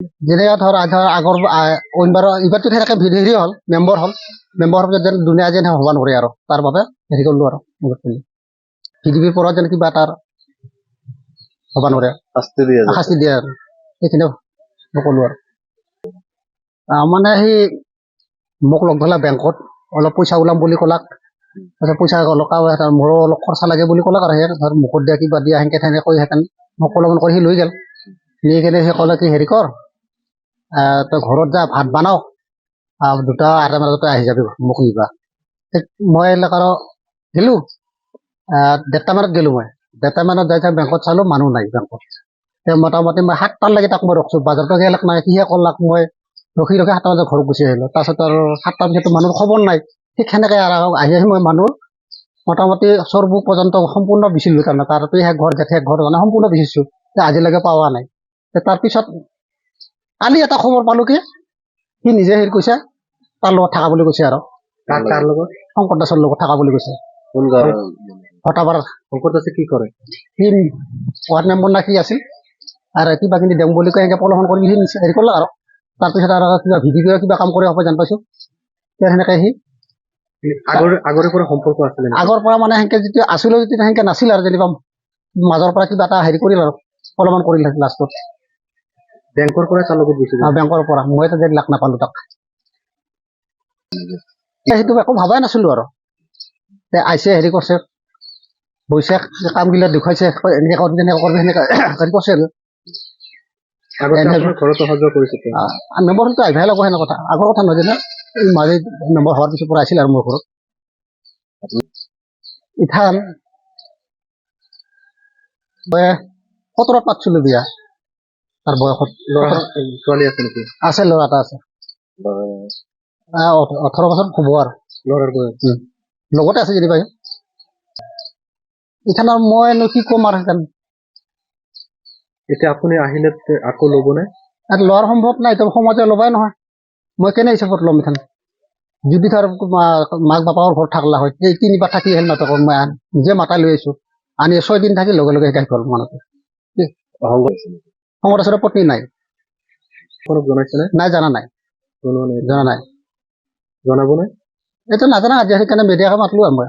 যেনেকৈ ধৰ আগৰ এইবাৰতো সেনেকৈ হেৰি হ'ল মেম্বাৰ হোৱাৰ পিছত যেন দুনিয়া যেন হ'ব নোৱাৰে আৰু তাৰ বাবে হেৰি কৰিলোঁ আৰু PDPৰ পৰা যেন কিবা তাৰ হ'ব নোৱাৰে শাস্তি দিয়ে আৰু সেইখিনি মই ক'লোঁ আৰু মানে সি মোক লগ ধৰিলে বেংকত অলপ পইচা ওলাম বুলি ক'লাক তাৰপিছত পইচা অলপ মোৰো অলপ খৰচা লাগে বুলি ক'লাক আৰু সেই ধৰ মুখত দিয়া কিবা দিয়া সেনেকৈ তেনেকৈ কৈ হেঁতেন মোক অলপমান কৰি সি লৈ গ'ল নি কেনে সি ক'লে কি হেৰি কৰ তই ঘৰত যা ভাত বনাও দুটা আঢ়ৈটা মাজতে আহি যাবি মোক নিবা মই এইবিলাক আৰু গেলোঁ 1:30 মানত গেলোঁ মই 1:30 মানত যাই বেংকত চালোঁ মানুহ নাই বেংকত মোটামুটি মই 7টালৈকে তাক মই ৰখছোঁ বাজাৰতো গেলাক নাই কিহে ক'লাক মই ৰখি 7টা বজাত ঘৰত গুচি আহিলোঁ তাৰপিছত আৰু 7টাৰ পিছতো মানুহৰ খবৰ নাই ঠিক সেনেকৈ আৰু আহি মই মানুহ মোটামুটি চৰবুক পৰ্যন্ত সম্পূৰ্ণ বিচিলোঁ তাৰমানে তাৰতো শেষ ঘৰ জেঠেক ঘৰ মানে সম্পূৰ্ণ বিচিছোঁ আজিলৈকে পোৱা নাই তাৰপিছত কালি এটা খবৰ পালোঁ কি সি নিজে হেৰি কৈছে তাৰ লগত থকা বুলি কৈছে আৰু তাৰ লগত শংকৰ দাসৰ লগত থকা বুলি কৈছে ভটাপাৰা শংকৰ দাসে কি কৰে সি ৱাৰ্ড মেম্বাৰ না কি আছিল আৰু কিবা কিবি দেম বুলি কৈ এনেকৈ প্ৰলোভন কৰি সি হেৰি কৰিলে আৰু তাৰপিছত আৰু কিবা ভিডিঅ' কিবা কাম কৰি হ'ব জান পাইছোঁ সেনেকৈ সি আগৰে পৰা সম্পৰ্ক আছিলে আগৰ পৰা মানে সেনেকৈ যেতিয়া আছিলোঁ যেতিয়া সেনেকৈ নাছিল আৰু যেনিবা মাজৰ পৰা কিবা এটা হেৰি কৰিল আৰু প্ৰলোভন কৰিল লাষ্টত বেংকৰ পৰা তাৰ লগত গৈছিল বেংকৰ পৰা মই তাতে লাগ নাপালোঁ তাক সেইটো একো ভাবাই নাছিলোঁ আৰু আইছে হেৰি কৰিছে বৈছে কামবিলাক দেখুৱাইছে এনেকৈ কৰিবি তেনেকৈ কৰিবি সেনেকৈ হেৰি কৰিছে আৰু ঘৰত অহা যোৱা কৰিছে মেম্বাৰ হ'লেতো আহিবহে লাগিব সেনে কথা আগৰ কথা নহয় যেনে এই মাজে মেম্বাৰ হোৱাৰ পিছৰ পৰা আহিছিল আৰু মোৰ ঘৰত ইথান 17ত পাতিছিলোঁ বিয়া তাৰ বয়সত ছোৱালী আছে নেকি আছে ল'ৰা এটা আছে 18 বছৰ হ'ব আৰু ল'ৰাৰ বয়স লগতে আছে যেনিবা ইথান আৰু মইনো কি ক'ম আৰু সেইকাৰণে এতিয়া আপুনি আহিলে আকৌ ল'ব নাই আৰু লোৱাৰ সম্ভৱ নাই এতিয়া সময়তে ল'বাই নহয় মই কেনে হিচাপত ল'ম ইথান যদি ধৰ মাক বাপাকৰ ঘৰত থাকলা হয় এই তিনিবাৰ থাকি আহিল নাটকৰ মই নিজে মাতাই লৈ আহিছোঁ আনি 6 দিন থাকি লগে লগে শিকাই গ'ল মানুহটো শংকৰ দাসৰ পত্নী নাই জনাইছেনে নাই জনা নাই জনাব নাই এইটো নাজানা আজি সেইকাৰণে মিডিয়াকে মাতলোঁ আৰু মই